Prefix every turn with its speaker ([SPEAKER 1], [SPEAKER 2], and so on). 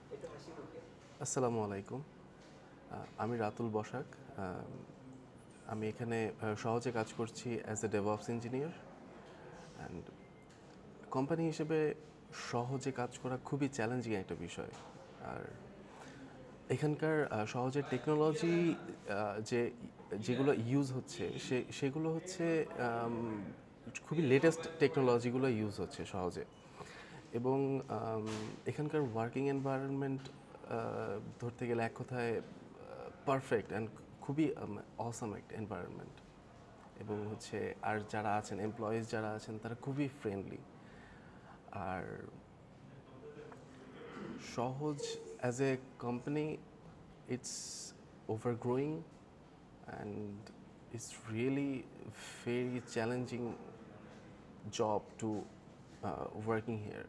[SPEAKER 1] আসসালামু আলাইকুম। আমি রাতুল বসাক। আমি এখানে সহজে কাজ করছি as a DevOps engineer. And company হিসেবে সহজে কাজ করা খুবই চ্যালেঞ্জিং একটা বিষয়। আর এখানকার সহজে টেকনোলজি যে যেগুলো ইউজ হচ্ছে সেগুলো হচ্ছে খুবই লেটেস্ট টেকনোলজিগুলো ইউজ হচ্ছে সহজে। এবং এখানকার ওয়ার্কিং এনভায়রনমেন্ট ধরতে গেলে এক কথায় পারফেক্ট অ্যান্ড খুবই অসাম একটা এনভায়রনমেন্ট। এবং হচ্ছে আর যারা আছেন এমপ্লয়িজ যারা আছেন তারা খুবই ফ্রেন্ডলি। আর সহজ as a company it's overgrowing and it's really very challenging job to working here.